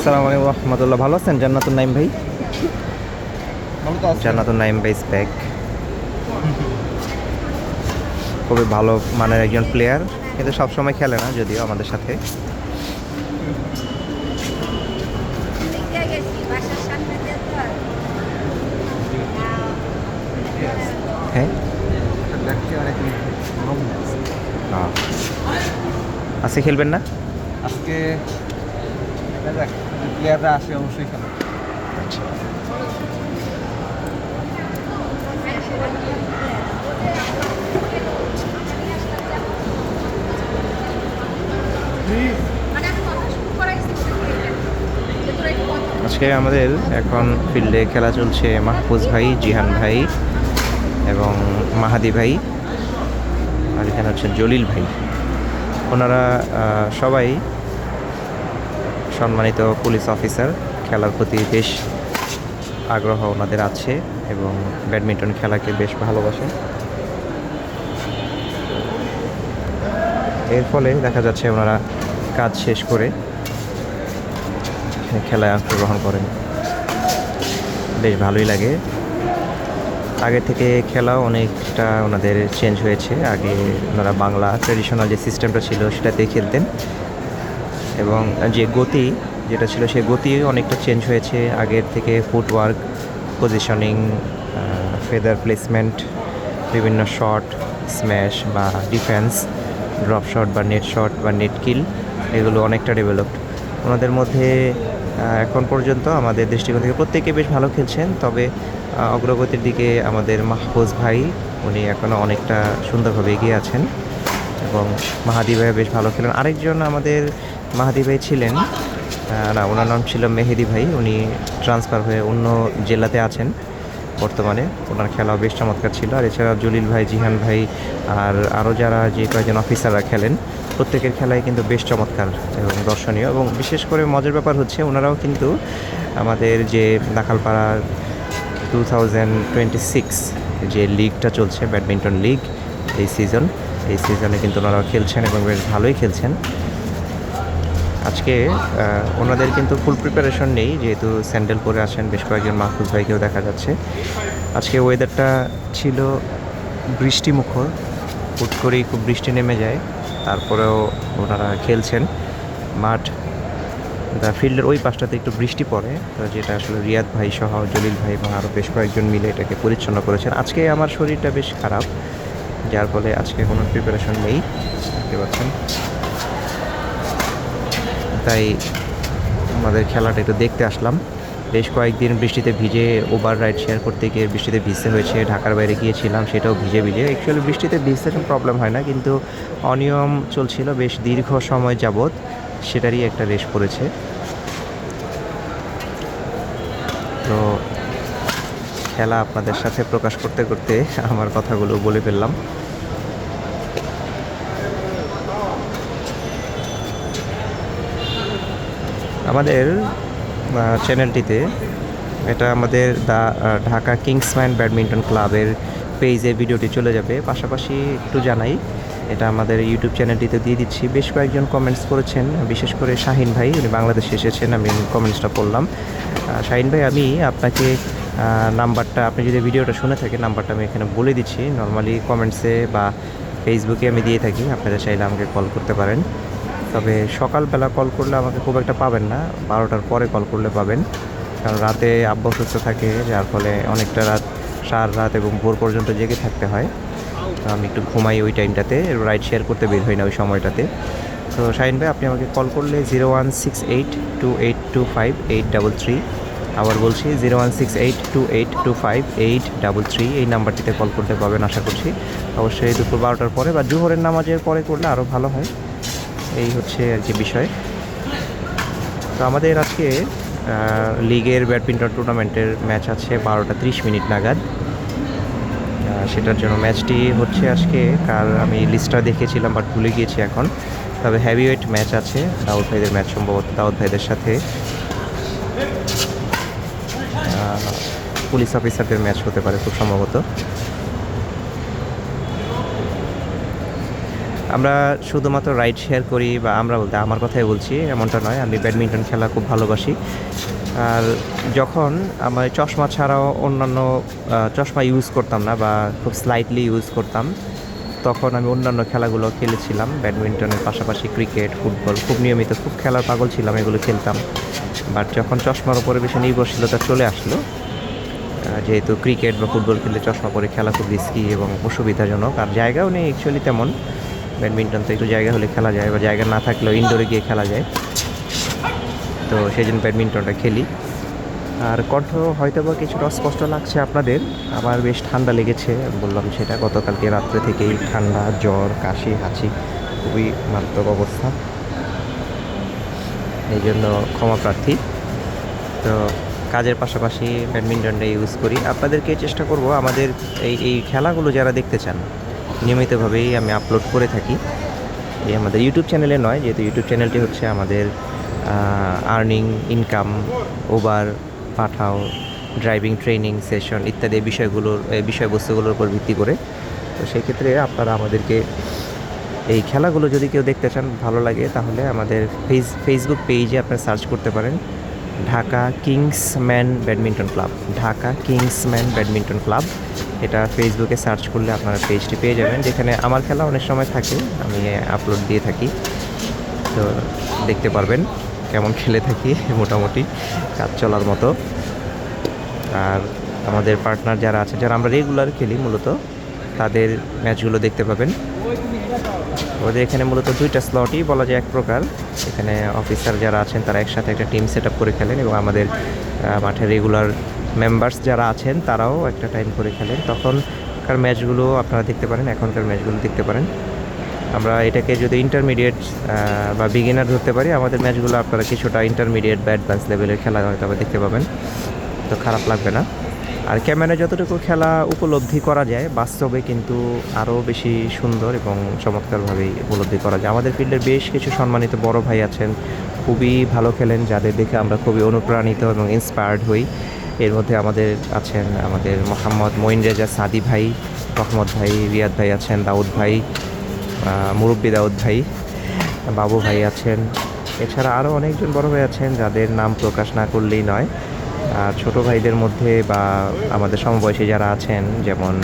আসসালামু আলাইকুম রহমতুল্লাহ। ভালো আছেন জান্নাতুন নাইম ভাই? জান্নাতুন নাইম ভাই ব্যাক। খুবই ভালো মানের একজন প্লেয়ার, কিন্তু সবসময় খেলে না যদিও আমাদের সাথে। হ্যাঁ, আজকে খেলবেন না? আজকে প্লেয়াররা আসে অবশ্যই খেলে। আচ্ছা, আজকে আমাদের এখন ফিল্ডে খেলা চলছে মাহফুজ ভাই, জিহান ভাই এবং মাহাদি ভাই, আর এখানে হচ্ছে জলিল ভাই। ওনারা সবাই সম্মানিত পুলিশ অফিসার। খেলার প্রতি বেশ আগ্রহ ওনাদের আছে এবং ব্যাডমিন্টন খেলাকে বেশ ভালোবাসেন। এর ফলে দেখা যাচ্ছে ওনারা কাজ শেষ করে খেলায় অংশগ্রহণ করেন। বেশ ভালোই লাগে। আগে থেকে খেলাও অনেকটা ওনাদের চেঞ্জ হয়েছে। আগে ওনারা বাংলা ট্রেডিশনাল যে সিস্টেমটা ছিল সেটাতেই খেলতেন, এবং যে গতি যেটা ছিল সেই গতি অনেকটা চেঞ্জ হয়েছে আগের থেকে। ফুটওয়ার্ক, পজিশনিং, ফেদার প্লেসমেন্ট, বিভিন্ন শট, স্ম্যাশ বা ডিফেন্স, ড্রপ শট বা নেট শট বা নেট কিল, এগুলো অনেকটা ডেভেলপড ওনাদের মধ্যে। এখন পর্যন্ত আমাদের দৃষ্টিকোণ থেকে প্রত্যেকে বেশ ভালো খেলছেন, তবে অগ্রগতির দিকে আমাদের মাহফুজ ভাই, উনি এখনও অনেকটা সুন্দরভাবে এগিয়ে আছেন এবং মাহাদি ভাই বেশ ভালো খেলেন। আরেকজন আমাদের মাহাদি ভাই ছিলেন, না, ওনার নাম ছিল মেহেদি ভাই। উনি ট্রান্সফার হয়ে অন্য জেলাতে আছেন বর্তমানে। ওনার খেলাও বেশ চমৎকার ছিল। আর এছাড়া জলিল ভাই, জিহান ভাই আর আরও যারা যে কয়েকজন অফিসাররা খেলেন, প্রত্যেকের খেলাই কিন্তু বেশ চমৎকার এবং দর্শনীয়। এবং বিশেষ করে মজার ব্যাপার হচ্ছে ওনারাও কিন্তু আমাদের যে দাখালপাড়া 2026 যে লিগটা চলছে, ব্যাডমিন্টন লিগ, এই সিজনে কিন্তু ওনারাও খেলছেন এবং বেশ ভালোই খেলছেন। আজকে ওনাদের কিন্তু ফুল প্রিপারেশন নেই, যেহেতু স্যান্ডেল পরে আসেন বেশ কয়েকজন। মাহফুজ ভাইকেও দেখা যাচ্ছে। আজকে ওয়েদারটা ছিল বৃষ্টিমুখর, হুট করেই খুব বৃষ্টি নেমে যায়, তারপরেও ওনারা খেলছেন। মাঠ ফিল্ডের ওই পাশটাতে একটু বৃষ্টি পড়ে, তো যেটা আসলে রিয়াদ ভাই সহ জলিল ভাই এবং আরও বেশ কয়েকজন মিলে এটাকে পরিচ্ছন্ন করেছেন। আজকে আমার শরীরটা বেশ খারাপ, যার ফলে আজকে কোনো প্রিপারেশন নেই, দেখতে পাচ্ছেন। তাই আমাদের খেলাটা একটু দেখতে আসলাম। বেশ কয়েকদিন বৃষ্টিতে ভিজে ওভার রাইড শেয়ার করতে গিয়ে বৃষ্টিতে ভিজতে হয়েছে। ঢাকার বাইরে গিয়েছিলাম, সেটাও ভিজে অ্যাকচুয়ালি বৃষ্টিতে ভিজতে কোনো প্রবলেম হয় না, কিন্তু অনিয়ম চলছিল বেশ দীর্ঘ সময় যাবৎ, সেটারই একটা রেশ পড়েছে। তো খেলা আপনাদের সাথে প্রকাশ করতে করতে আমার কথাগুলো বলে ফেললাম। আমাদের চ্যানেলটিতে, এটা আমাদের ঢাকা কিংসম্যান ব্যাডমিন্টন ক্লাবের পেজে ভিডিওটি চলে যাবে। পাশাপাশি একটু জানাই, এটা আমাদের ইউটিউব চ্যানেলটিতে দিয়ে দিচ্ছি। বেশ কয়েকজন কমেন্টস করেছেন, বিশেষ করে শাহিন ভাই, উনি বাংলাদেশে এসেছেন, আমি কমেন্টসটা পড়লাম। শাহিন ভাই, আমি আপনাকে নাম্বারটা, আপনি যদি ভিডিওটা শুনে থাকেন, নাম্বারটা আমি এখানে বলে দিচ্ছি। নর্মালি কমেন্টসে বা ফেসবুকে আমি দিয়ে থাকি, আপনারা চাইলে আমাকে কল করতে পারেন। তবে সকালবেলা কল করলে আমাকে খুব একটা পাবেন না, 12টার পরে কল করলে পাবেন, কারণ রাতে আব্বা অসুস্থ থাকে, যার ফলে অনেকটা রাত, সারা রাত এবং ভোর পর্যন্ত জেগে থাকতে হয়। তো আমি একটু ঘুমাই ওই টাইমটাতে, রাইড শেয়ার করতে বের হই না ওই সময়টাতে। তো শাহিন ভাই, আপনি আমাকে কল করলে 016828258833, আবার বলছি 016828258833, এই নাম্বারটিতে কল করতে পাবেন আশা করছি। অবশ্যই দুপুর 12টার পরে বা জোহরের নামাজের পরে করলে আরও ভালো হয়। এই হচ্ছে আর কি বিষয়। তো আমাদের আজকে লিগের ব্যাডমিন্টন টুর্নামেন্টের ম্যাচ আছে 12টা 30 নাগাদ। সেটার জন্য ম্যাচটি হচ্ছে আজকে, কার আমি লিস্টটা দেখেছিলাম বাট ভুলে গিয়েছি এখন। তবে হেভিওয়েট ম্যাচ আছে, দাউদ ভাইদের ম্যাচ, সম্ভবত দাউদ ভাইদের সাথে পুলিশ অফিসারদের ম্যাচ হতে পারে খুব সম্ভবত। আমরা শুধুমাত্র রাইড শেয়ার করি, বা আমরা বলতে আমার কথাই বলছি, এমনটা নয়। আমি ব্যাডমিন্টন খেলা খুব ভালোবাসি। আর যখন আমার চশমা ছাড়াও অন্যান্য চশমা ইউজ করতাম না, বা খুব স্লাইটলি ইউজ করতাম, তখন আমি অন্যান্য খেলাগুলো খেলেছিলাম। ব্যাডমিন্টনের পাশাপাশি ক্রিকেট, ফুটবল খুব নিয়মিত, খুব খেলার পাগল ছিলাম, এগুলো খেলতাম। বাট যখন চশমার উপরে বেশি নির্ভরশীলতা চলে আসলো, যেহেতু ক্রিকেট বা ফুটবল খেললে চশমা পরে খেলা খুব রিস্কি এবং অসুবিধাজনক, আর জায়গাও নেই অ্যাকচুয়ালি তেমন। ব্যাডমিন্টন তো একটু জায়গা হলে খেলা যায়, বা জায়গা না থাকলেও ইনডোরে গিয়ে খেলা যায়। তো সেই জন্য ব্যাডমিন্টনটা খেলি। আর কণ্ঠ হয়তো বা কিছুটা অস্পষ্ট লাগছে আপনাদের, আমার বেশ ঠান্ডা লেগেছে, বললাম সেটা। গতকালকে রাত্রে থেকেই ঠান্ডা, জ্বর, কাশি, হাঁচি, খুবই মারাত্মক অবস্থা, এই জন্য ক্ষমা প্রার্থী। তো কাজের পাশাপাশি ব্যাডমিন্টনটা ইউজ করি। আপনাদেরকে চেষ্টা করব আমাদের এই খেলাগুলো যারা দেখতে চান, নিয়মিতভাবেই আমি আপলোড করে থাকি। এই আমাদের ইউটিউব চ্যানেলে নয়, যেহেতু ইউটিউব চ্যানেলটি হচ্ছে আমাদের আর্নিং, ইনকাম, ওভার, পাঠাও, ড্রাইভিং ট্রেনিং সেশন ইত্যাদি বিষয়বস্তুগুলোর উপর ভিত্তি করে। তো সেই ক্ষেত্রে আপনারা আমাদেরকে এই খেলাগুলো যদি কেউ দেখতে চান, ভালো লাগে, তাহলে আমাদের ফেসবুক পেজে আপনারা সার্চ করতে পারেন, Dhaka Kingsman badminton club. Dhaka Kingsman badminton club, এটা ফেসবুকে সার্চ করলে আপনারা পেজটি পেয়ে যাবেন, যেখানে আমার খেলা অনেক সময় থাকে, আমি আপলোড দিয়ে থাকি। তো দেখতে পারবেন কেমন খেলে থাকি, মোটামুটি কাজ চলার মতো। আর আমাদের পার্টনার যারা আছে, যারা আমরা রেগুলার খেলি মূলত, তাদের ম্যাচগুলো দেখতে পাবেন। ওদের এখানে মূলত দুইটা স্লটই বলা যায় এক প্রকার। এখানে অফিসার যারা আছেন তারা একসাথে একটা টিম সেট আপ করে খেলেন, এবং আমাদের মাঠে রেগুলার মেম্বার্স যারা আছেন তারাও একটা টাইম করে খেলেন। তখনকার ম্যাচগুলো আপনারা দেখতে পারেন, এখনকার ম্যাচগুলো দেখতে পারেন। আমরা এটাকে যদি ইন্টারমিডিয়েট বা বিগিনার ধরতে পারি, আমাদের ম্যাচগুলো আপনারা কিছুটা ইন্টারমিডিয়েট বা অ্যাডভান্স লেভেলের খেলা হয়তো দেখতে পাবেন, তো খারাপ লাগবে না। আর ক্যামেরায় যতটুকু খেলা উপলব্ধি করা যায়, বাস্তবে কিন্তু আরও বেশি সুন্দর এবং চমৎকারভাবেই উপলব্ধি করা যায়। আমাদের ফিল্ডের বেশ কিছু সম্মানিত বড় ভাই আছেন, খুবই ভালো খেলেন, যাদের দেখে আমরা খুবই অনুপ্রাণিত এবং ইন্সপায়ার্ড হই। এর মধ্যে আমাদের মোহাম্মদ মঈন রেজা সাদি ভাই, রহমত ভাই, রিয়াদ ভাই আছেন, দাউদ ভাই, মুরব্বী দাউদ ভাই, বাবু ভাই আছেন। এছাড়া আরও অনেকজন বড় ভাই আছেন, যাদের নাম প্রকাশ না করলেই নয়। আর ছোটো ভাইদের মধ্যে বা আমাদের সমবয়সী যারা আছেন, যেমন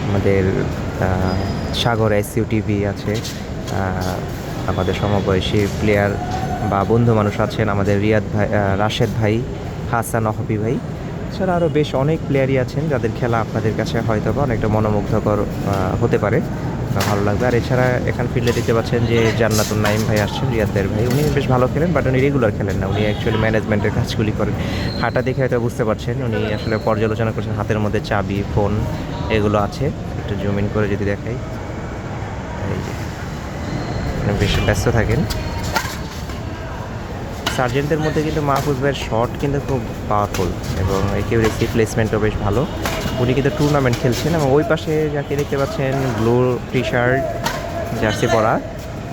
আমাদের সাগর SUTV আছে, আমাদের সমবয়সী প্লেয়ার বা বন্ধু মানুষ আছেন, আমাদের রিয়াদ ভাই, রাশেদ ভাই, হাসান অহবি ভাই। এছাড়া আরও বেশ অনেক প্লেয়ারই আছেন, যাদের খেলা আপনাদের কাছে হয়তো বা অনেকটা মনোমুগ্ধকর হতে পারে, ভালো লাগবে। আর এছাড়া এখান ফিল্ডে দেখতে পাচ্ছেন যে জান্নাতুন নাইম ভাই আসছেন, রিয়াদের ভাই, উনি বেশ ভালো খেলেন, বাট উনি রেগুলার খেলেন না, উনি অ্যাকচুয়ালি ম্যানেজমেন্টের কাজগুলি করেন। হাঁটা দেখে হয়তো বুঝতে পারছেন, উনি আসলে পর্যালোচনা করছেন, হাতের মধ্যে চাবি, ফোন এগুলো আছে। একটু জুম ইন করে যদি দেখাই, এই যে বেশ ব্যস্ত থাকেন। সার্জেন্টদের মধ্যে কিন্তু মাহফুজ ভাইয়ের শট কিন্তু খুব পাওয়ারফুল, এবং একিউরেসি প্লেসমেন্টও বেশ ভালো। উনি কিন্তু টুর্নামেন্ট খেলছেন, এবং ওই পাশে যাকে দেখতে পাচ্ছেন ব্লু টি শার্ট জার্সি পরা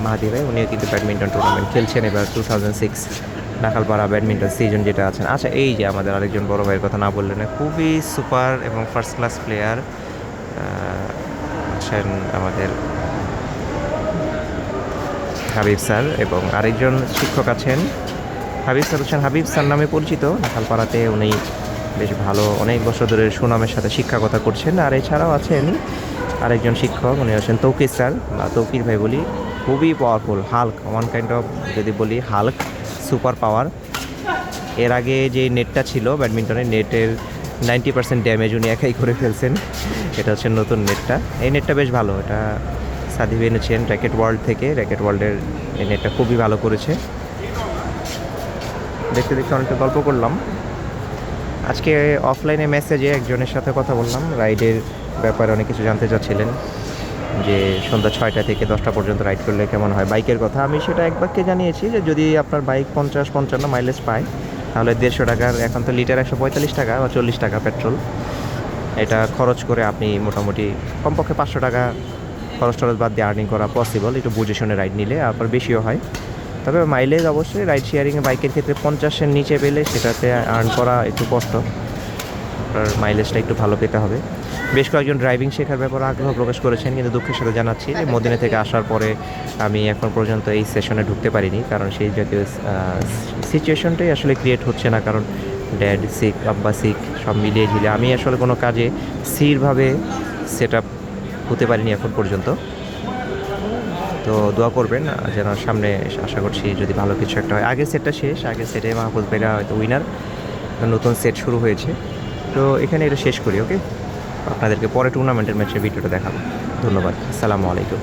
মাহাদি ভাই, উনিও কিন্তু ব্যাডমিন্টন টুর্নামেন্ট খেলছেন এবার 2006 নাখালপাড়া ব্যাডমিন্টন সিজন যেটা আছেন। আচ্ছা, এই যে আমাদের আরেকজন বড় ভাইয়ের কথা না বললেন, খুবই সুপার এবং ফার্স্ট ক্লাস প্লেয়ার আছেন আমাদের হাবিব স্যার, এবং আরেকজন শিক্ষক আছেন, হাবিব স্যার হচ্ছেন হাবিব স্যার নামে পরিচিত নাখালপাড়াতে। উনি বেশ ভালো, অনেক বছর ধরে সুনামের সাথে শিক্ষকতা করছেন। আর এছাড়াও আছেন আরেকজন শিক্ষক, উনি হচ্ছেন তৌকির স্যার বা তৌকির ভাই বলি, খুবই powerful, Hulk, one kind of যদি বলি হাল্ক, সুপার পাওয়ার। এর আগে যে নেটটা ছিল ব্যাডমিন্টনের, নেটের 90% ড্যামেজ উনি একাই করে ফেলছেন। এটা হচ্ছে নতুন নেটটা, এই নেটটা বেশ ভালো, এটা সাদি এনেছেন র্যাকেট ওয়ার্ল্ড থেকে। র্যাকেট ওয়ার্ল্ডের এই নেটটা খুবই ভালো করেছে। দেখতে দেখতে অনেকটা গল্প করলাম। আজকে অফলাইনে মেসেজে একজনের সাথে কথা বললাম, রাইডের ব্যাপারে অনেক কিছু জানতে চাচ্ছিলেন, যে সন্ধ্যা 6টা থেকে 10টা পর্যন্ত রাইড করলে কেমন হয়, বাইকের কথা। আমি সেটা এক বাক্যে জানিয়েছি যে যদি আপনার বাইক 50-55 মাইলেজ পায়, তাহলে 150 টাকার, এখন তো লিটার 145 টাকা বা 40 টাকা পেট্রোল, এটা খরচ করে আপনি মোটামুটি কমপক্ষে 500 টাকা খরচ বাদ দিয়ে আর্নিং করা পসিবল, একটু বুঝে শুনে রাইড নিলে। আপনার বেশিও হয়, তবে মাইলেজ অবশ্যই রাইড শেয়ারিংয়ে বাইকের ক্ষেত্রে 50-এর নিচে পেলে সেটাতে আর্ন করা একটু কষ্ট, আপনার মাইলেজটা একটু ভালো পেতে হবে। বেশ কয়েকজন ড্রাইভিং শেখার ব্যাপারে আগ্রহ প্রকাশ করেছেন, কিন্তু দুঃখের সাথে জানাচ্ছি যে মদিনা থেকে আসার পরে আমি এখন পর্যন্ত এই সেশনে ঢুকতে পারিনি, কারণ সেই জাতীয় সিচুয়েশনটাই আসলে ক্রিয়েট হচ্ছে না। কারণ ড্যাড সিক, আব্বা সিক, সব মিলিয়ে ঝিলে আমি আসলে কোনো কাজে স্থিরভাবে সেট আপ হতে পারিনি এখন পর্যন্ত। তো দোয়া করবেন যেন সামনে আশা করছি যদি ভালো কিছু একটা হয়। আগের সেটটা শেষ, আগের সেটে মাহফুজ ভাইরা হয়তো উইনার, নতুন সেট শুরু হয়েছে। তো এখানে এটা শেষ করি, ওকে? আপনাদেরকে পরে টুর্নামেন্টের ম্যাচের ভিডিওটা দেখাবো। ধন্যবাদ, আসসালামু আলাইকুম।